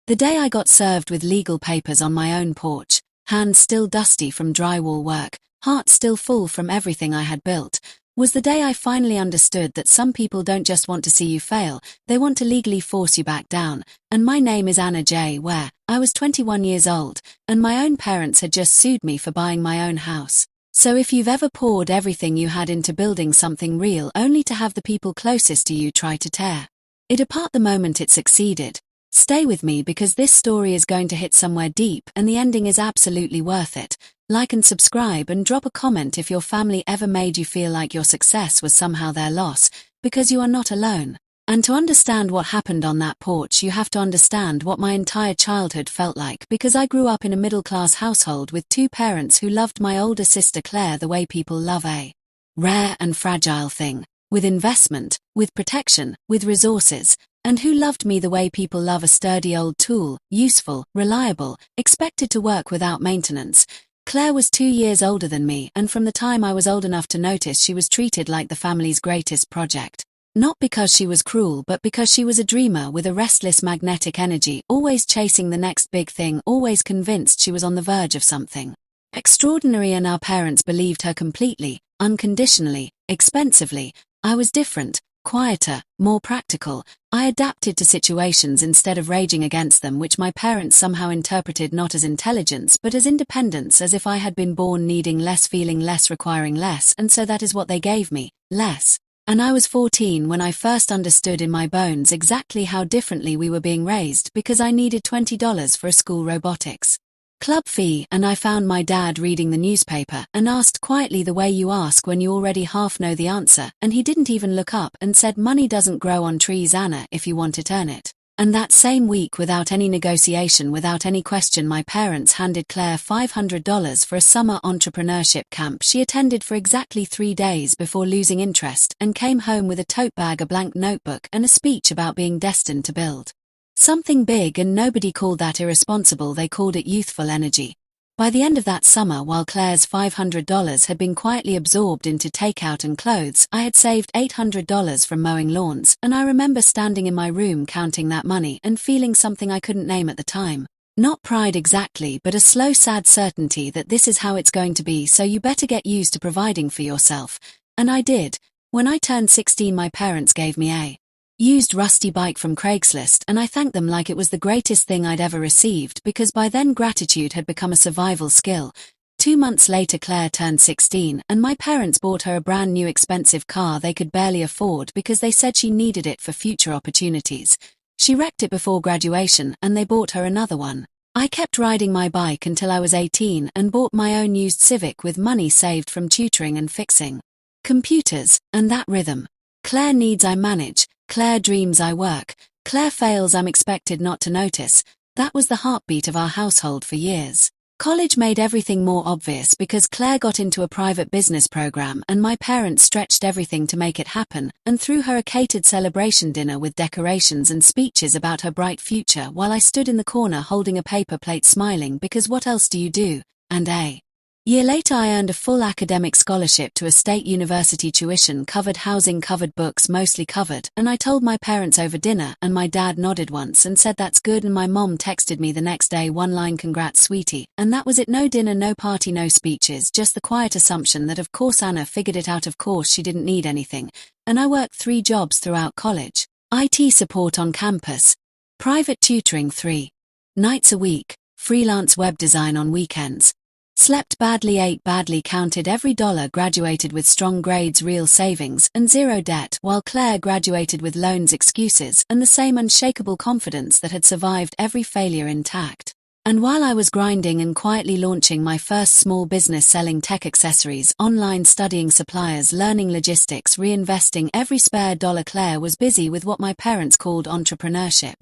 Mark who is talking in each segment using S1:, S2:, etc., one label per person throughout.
S1: The day I got served with legal papers on my own porch, hands still dusty from drywall work, heart still full from everything I had built, was the day I finally understood that some people don't just want to see you fail, they want to legally force you back down. And my name is Anna J. Ware. I was 21 years old, and my own parents had just sued me for buying my own house. So if you've ever poured everything you had into building something real only to have the people closest to you try to tear it apart the moment it succeeded, stay with me because this story is going to hit somewhere deep and the ending is absolutely worth it. Like and subscribe and drop a comment if your family ever made you feel like your success was somehow their loss, because you are not alone. And to understand what happened on that porch, you have to understand what my entire childhood felt like, because I grew up in a middle-class household with two parents who loved my older sister Claire the way people love a rare and fragile thing, with investment, with protection, with resources, and who loved me the way people love a sturdy old tool, useful, reliable, expected to work without maintenance. Claire was 2 years older than me, and from the time I was old enough to notice, she was treated like the family's greatest project. Not because she was cruel, but because she was a dreamer with a restless magnetic energy, always chasing the next big thing, always convinced she was on the verge of something extraordinary, and our parents believed her completely, unconditionally, expensively. I was different, quieter, more practical. I adapted to situations instead of raging against them, which my parents somehow interpreted not as intelligence but as independence, as if I had been born needing less, feeling less, requiring less, and so that is what they gave me, less. And I was 14 when I first understood in my bones exactly how differently we were being raised, because I needed $20 for a school robotics club fee, and I found my dad reading the newspaper and asked quietly the way you ask when you already half know the answer, and he didn't even look up and said, "Money doesn't grow on trees, Anna, if you want it, earn it." And that same week, without any negotiation, without any question, my parents handed Claire $500 for a summer entrepreneurship camp she attended for exactly 3 days before losing interest, and came home with a tote bag, a blank notebook, and a speech about being destined to build something big, and nobody called that irresponsible, they called it youthful energy. By the end of that summer, while Claire's $500 had been quietly absorbed into takeout and clothes, I had saved $800 from mowing lawns, and I remember standing in my room counting that money and feeling something I couldn't name at the time. Not pride exactly, but a slow, sad certainty that this is how it's going to be, so you better get used to providing for yourself. And I did. When I turned 16, my parents gave me a used rusty bike from Craigslist, and I thanked them like it was the greatest thing I'd ever received, because by then gratitude had become a survival skill. 2 months later, Claire turned 16, and my parents bought her a brand new expensive car they could barely afford because they said she needed it for future opportunities. She wrecked it before graduation, and they bought her another one. I kept riding my bike until I was 18 and bought my own used Civic with money saved from tutoring and fixing computers, and that rhythm. Claire needs, I manage. Claire dreams, I work. Claire fails, I'm expected not to notice. That was the heartbeat of our household for years. College made everything more obvious because Claire got into a private business program, and my parents stretched everything to make it happen, and threw her a catered celebration dinner with decorations and speeches about her bright future, while I stood in the corner holding a paper plate smiling, because what else do you do? And a year later, I earned a full academic scholarship to a state university, tuition covered, housing covered, books mostly covered, and I told my parents over dinner, and my dad nodded once and said that's good, and my mom texted me the next day, one line, "Congrats, sweetie," and that was it. No dinner, no party, no speeches, just the quiet assumption that of course Anna figured it out, of course she didn't need anything. And I worked 3 jobs throughout college. IT support on campus, private tutoring 3 nights a week, freelance web design on weekends. Slept badly, ate badly, counted every dollar, graduated with strong grades, real savings, and 0 debt, while Claire graduated with loans, excuses, and the same unshakable confidence that had survived every failure intact. And while I was grinding and quietly launching my first small business selling tech accessories, online, studying suppliers, learning logistics, reinvesting every spare dollar, Claire was busy with what my parents called entrepreneurship.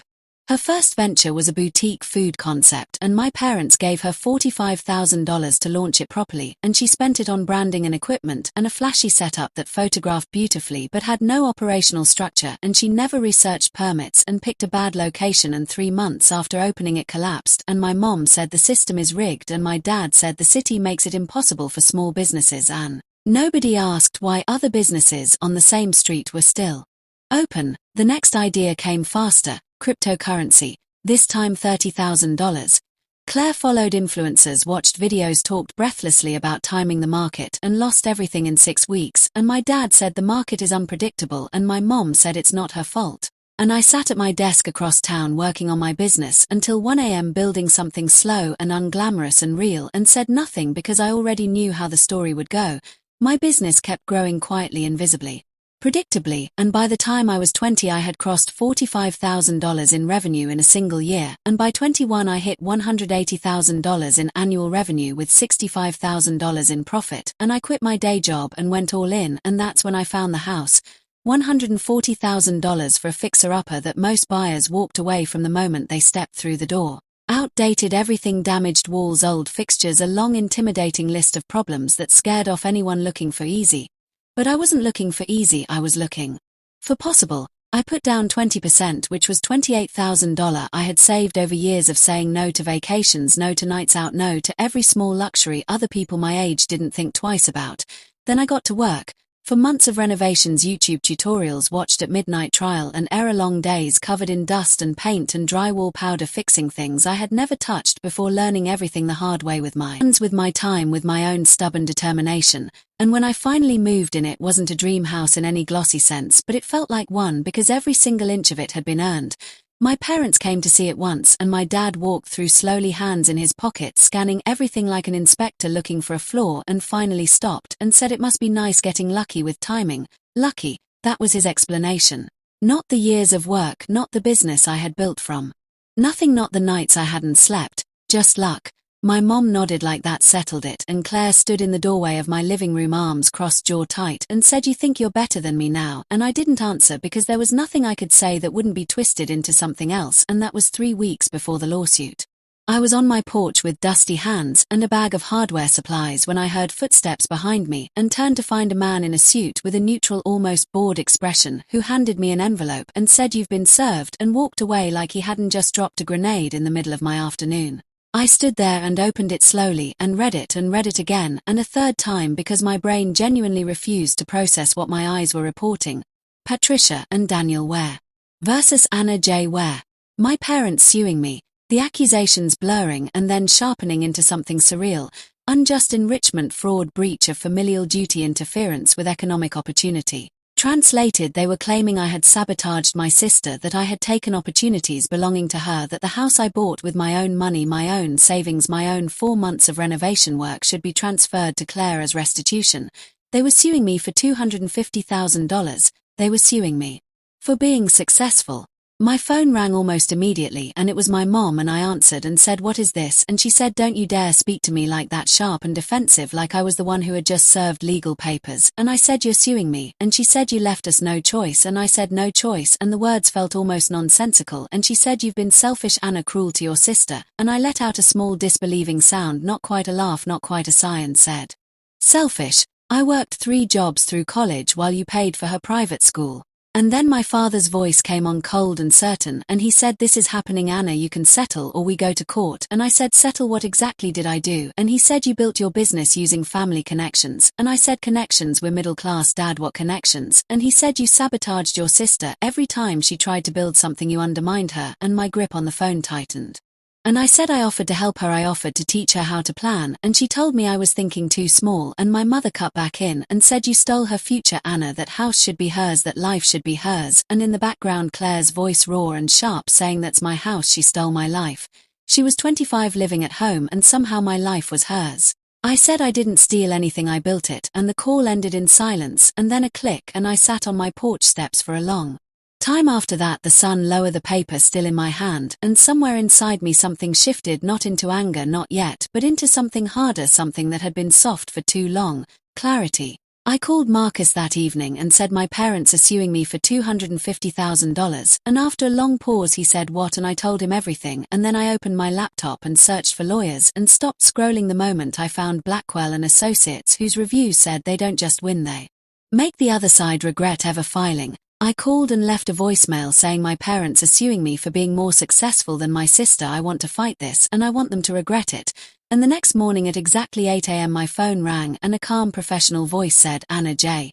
S1: Her first venture was a boutique food concept, and my parents gave her $45,000 to launch it properly, and she spent it on branding and equipment and a flashy setup that photographed beautifully but had no operational structure, and she never researched permits and picked a bad location, and 3 months after opening it collapsed, and my mom said the system is rigged, and my dad said the city makes it impossible for small businesses, and nobody asked why other businesses on the same street were still open. The next idea came faster. Cryptocurrency. this time $30,000. Claire followed influencers, watched videos, talked breathlessly about timing the market, and lost everything in 6 weeks, and my dad said the market is unpredictable, and my mom said it's not her fault. And I sat at my desk across town working on my business until 1 a.m. building something slow and unglamorous and real, and said nothing because I already knew how the story would go. My business kept growing quietly and visibly, predictably, and by the time I was 20 I had crossed $45,000 in revenue in a single year, and by 21 I hit $180,000 in annual revenue with $65,000 in profit, and I quit my day job and went all in, and that's when I found the house. $140,000 for a fixer-upper that most buyers walked away from the moment they stepped through the door. Outdated everything, damaged walls, old fixtures, a long intimidating list of problems that scared off anyone looking for easy. But I wasn't looking for easy, I was looking for possible. I put down 20%, which was $28,000 I had saved over years of saying no to vacations, no to nights out, no to every small luxury other people my age didn't think twice about. Then I got to work. For months of renovations, YouTube tutorials watched at midnight, trial and error, long days covered in dust and paint and drywall powder, fixing things I had never touched before, learning everything the hard way with my hands, with my time, with my own stubborn determination. And when I finally moved in, it wasn't a dream house in any glossy sense, but it felt like one because every single inch of it had been earned. My parents came to see it once, and my dad walked through slowly, hands in his pockets, scanning everything like an inspector looking for a flaw, and finally stopped and said it must be nice getting lucky with timing. Lucky, that was his explanation. Not the years of work, not the business I had built from nothing, not the nights I hadn't slept, just luck. My mom nodded like that settled it, and Claire stood in the doorway of my living room, arms crossed, jaw tight, and said, "You think you're better than me now?" And I didn't answer because there was nothing I could say that wouldn't be twisted into something else, and that was 3 weeks before the lawsuit. I was on my porch with dusty hands and a bag of hardware supplies when I heard footsteps behind me and turned to find a man in a suit with a neutral, almost bored expression who handed me an envelope and said, "You've been served," and walked away like he hadn't just dropped a grenade in the middle of my afternoon. I stood there and opened it slowly and read it again and a third time because my brain genuinely refused to process what my eyes were reporting. Patricia and Daniel Ware versus Anna J. Ware. My parents suing me, the accusations blurring and then sharpening into something surreal: unjust enrichment, fraud, breach of familial duty, interference with economic opportunity. Translated, they were claiming I had sabotaged my sister, that I had taken opportunities belonging to her, that the house I bought with my own money, my own savings, my own 4 months of renovation work should be transferred to Claire as restitution. They were suing me for $250,000. They were suing me for being successful. My phone rang almost immediately, and it was my mom, and I answered and said, "What is this?" And she said, "Don't you dare speak to me like that," sharp and defensive, like I was the one who had just served legal papers. And I said, "You're suing me." And she said, "You left us no choice." And I said, "No choice," and the words felt almost nonsensical. And she said, "You've been selfish, Anna, cruel to your sister." And I let out a small disbelieving sound, not quite a laugh, not quite a sigh, and said, "Selfish? I worked 3 jobs through college while you paid for her private school." And then my father's voice came on, cold and certain, and he said, "This is happening, Anna, you can settle or we go to court." And I said, "Settle? What exactly did I do?" And he said, "You built your business using family connections." And I said, "Connections? We're middle class, Dad, what connections?" And he said, "You sabotaged your sister. Every time she tried to build something, you undermined her." And my grip on the phone tightened. And I said I offered to help her, I offered to teach her how to plan, and she told me I was thinking too small. And my mother cut back in and said, "You stole her future, Anna, that house should be hers, that life should be hers." And in the background, Claire's voice, raw and sharp, saying, "That's my house, she stole my life." She was 25, living at home, and somehow my life was hers. I said I didn't steal anything, I built it, and the call ended in silence, and then a click, and I sat on my porch steps for a long time after that, the sun lower, the paper still in my hand, and somewhere inside me something shifted, not into anger, not yet, but into something harder, something that had been soft for too long: clarity. I called Marcus that evening and said, "My parents are suing me for $250,000, and after a long pause he said, "What?" And I told him everything, and then I opened my laptop and searched for lawyers and stopped scrolling the moment I found Blackwell and Associates, whose review said they don't just win, they make the other side regret ever filing. I called and left a voicemail saying, "My parents are suing me for being more successful than my sister. I want to fight this, and I want them to regret it." And the next morning at exactly 8 a.m. my phone rang, and a calm professional voice said, "Anna J.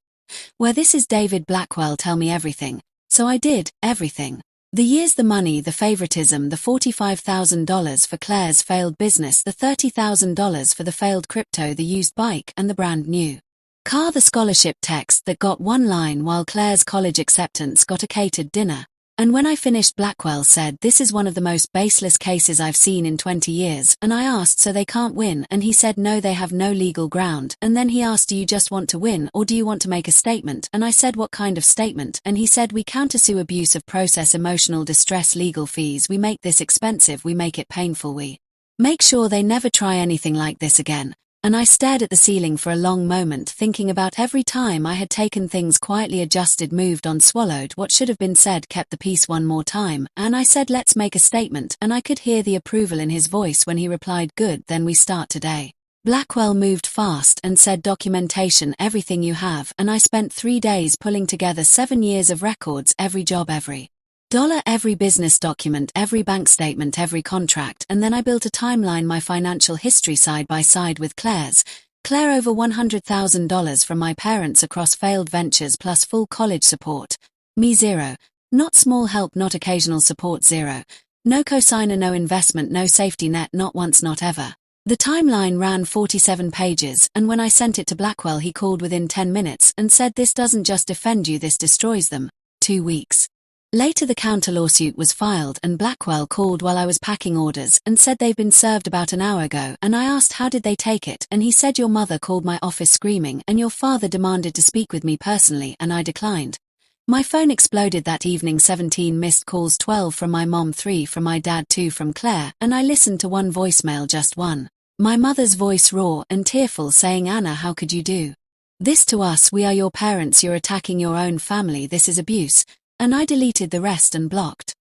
S1: Where, this is David Blackwell, tell me everything." So I did, everything. The years, the money, the favoritism, the $45,000 for Claire's failed business, the $30,000 for the failed crypto, the used bike, and the brand new car, the scholarship text that got one line while Claire's college acceptance got a catered dinner. And when I finished, Blackwell said, "This is one of the most baseless cases I've seen in 20 years, and I asked, so they can't win, and he said no, they have no legal ground, and then he asked, do you just want to win, or do you want to make a statement, and I said what kind of statement, and he said we countersue abuse of process, emotional distress, legal fees, we make this expensive, we make it painful, we make sure they never try anything like this again." And I stared at the ceiling for a long moment, thinking about every time I had taken things, quietly adjusted, moved on, swallowed what should have been said, kept the peace one more time, and I said, "Let's make a statement," and I could hear the approval in his voice when he replied, "Good, then we start today." Blackwell moved fast and said, "Documentation, everything you have," and I spent 3 days pulling together 7 years of records, every job, every dollar, every business document, every bank statement, every contract, and then I built a timeline, my financial history side by side with Claire's. Claire over $100,000 from my parents across failed ventures plus full college support. Me zero. Not small help, not occasional support, zero. No cosigner, no investment, no safety net, not once, not ever. The timeline ran 47 pages, and when I sent it to Blackwell, he called within 10 minutes and said, "This doesn't just defend you, this destroys them." 2 weeks later, the counter lawsuit was filed, and Blackwell called while I was packing orders and said they've been served about an hour ago, and I asked how did they take it, and he said, "Your mother called my office screaming, and your father demanded to speak with me personally, and I declined." My phone exploded that evening, 17 missed calls, 12 from my mom, 3 from my dad, 2 from Claire, and I listened to one voicemail, just one. My mother's voice, raw and tearful, saying, "Anna, how could you do this to us? We are your parents, you're attacking your own family, this is abuse." And I deleted the rest and blocked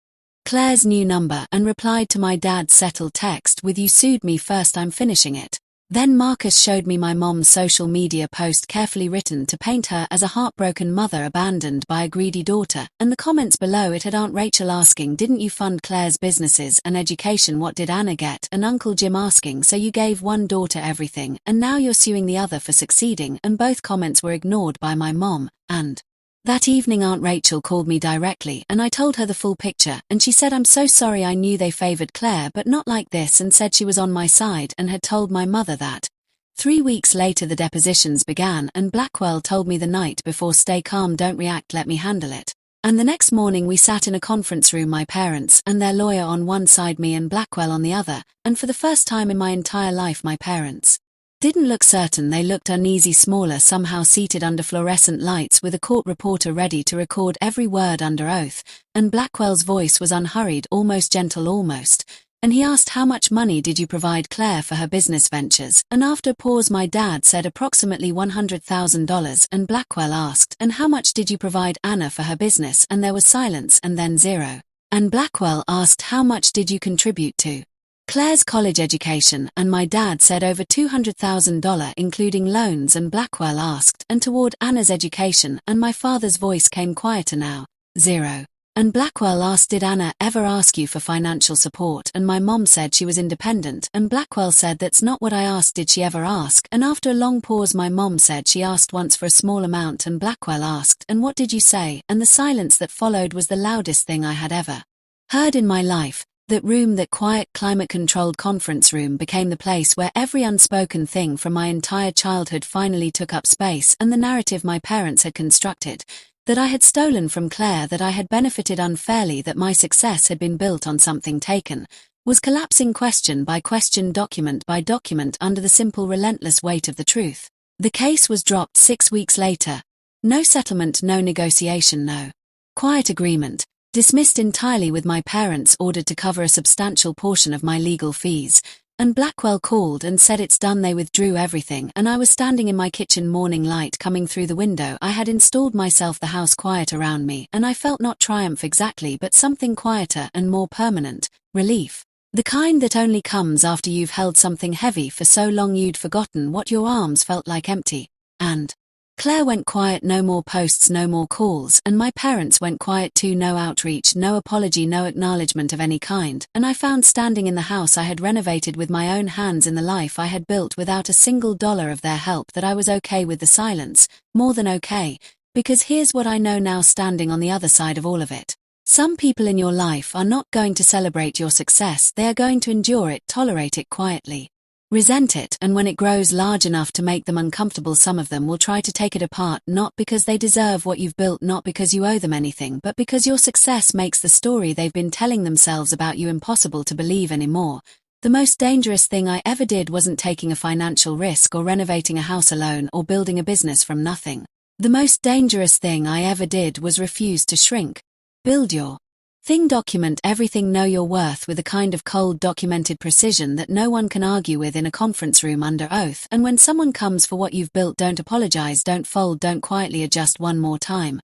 S1: Claire's new number and replied to my dad's settled text with, "You sued me first, I'm finishing it." Then Marcus showed me my mom's social media post, carefully written to paint her as a heartbroken mother abandoned by a greedy daughter, and the comments below it had Aunt Rachel asking, "Didn't you fund Claire's businesses and education? What did Anna get?" and Uncle Jim asking, "So you gave one daughter everything, and now you're suing the other for succeeding?" And both comments were ignored by my mom, and that evening Aunt Rachel called me directly, and I told her the full picture, and she said, "I'm so sorry, I knew they favored Claire, but not like this," and said she was on my side and had told my mother that. 3 weeks later the depositions began, and Blackwell told me the night before, "Stay calm, don't react, let me handle it." And the next morning we sat in a conference room, my parents and their lawyer on one side, me and Blackwell on the other, and for the first time in my entire life my parents didn't look certain, they looked uneasy, smaller, somehow seated under fluorescent lights with a court reporter ready to record every word under oath, and Blackwell's voice was unhurried, almost gentle, almost, and he asked, "How much money did you provide Claire for her business ventures?" And after a pause my dad said, "Approximately $100,000, and Blackwell asked, "And how much did you provide Anna for her business?" And there was silence, and then zero. And Blackwell asked, "How much did you contribute to Claire's college education?" And my dad said over $200,000 including loans, and Blackwell asked, "And toward Anna's education?" And my father's voice came quieter now, "Zero." And Blackwell asked, "Did Anna ever ask you for financial support?" And my mom said she was independent, and Blackwell said, "That's not what I asked, did she ever ask?" And after a long pause my mom said she asked once for a small amount, and Blackwell asked, "And what did you say?" And the silence that followed was the loudest thing I had ever heard in my life. That room, that quiet, climate-controlled conference room, became the place where every unspoken thing from my entire childhood finally took up space, and the narrative my parents had constructed, that I had stolen from Claire, that I had benefited unfairly, that my success had been built on something taken, was collapsing question by question, document by document, under the simple, relentless weight of the truth. The case was dropped 6 weeks later. No settlement, no negotiation, no quiet agreement. Dismissed entirely, with my parents ordered to cover a substantial portion of my legal fees. And Blackwell called and said, "It's done." They withdrew everything, and I was standing in my kitchen, morning light coming through the window. I had installed myself, the house quiet around me, and I felt not triumph exactly, but something quieter and more permanent, relief. The kind that only comes after you've held something heavy for so long you'd forgotten what your arms felt like, empty. And Claire went quiet, no more posts, no more calls, and my parents went quiet too, no outreach, no apology, no acknowledgement of any kind, and I found standing in the house I had renovated with my own hands, in the life I had built without a single dollar of their help, that I was okay with the silence, more than okay, because here's what I know now, standing on the other side of all of it. Some people in your life are not going to celebrate your success, they are going to endure it, tolerate it quietly. Resent it, and when it grows large enough to make them uncomfortable, some of them will try to take it apart, not because they deserve what you've built, not because you owe them anything, but because your success makes the story they've been telling themselves about you impossible to believe anymore. The most dangerous thing I ever did wasn't taking a financial risk or renovating a house alone or building a business from nothing. The most dangerous thing I ever did was refuse to shrink. Build your thing, document everything, know your worth with a kind of cold, documented precision that no one can argue with in a conference room under oath, and when someone comes for what you've built, don't apologize, don't fold, don't quietly adjust one more time.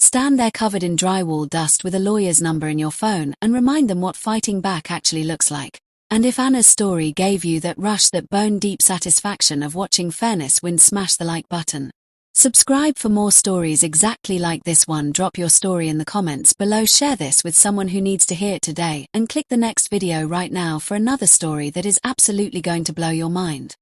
S1: Stand there covered in drywall dust with a lawyer's number in your phone and remind them what fighting back actually looks like. And if Anna's story gave you that rush, that bone-deep satisfaction of watching fairness win, smash the like button. Subscribe for more stories exactly like this one. Drop your story in the comments below, share this with someone who needs to hear it today, and click the next video right now for another story that is absolutely going to blow your mind.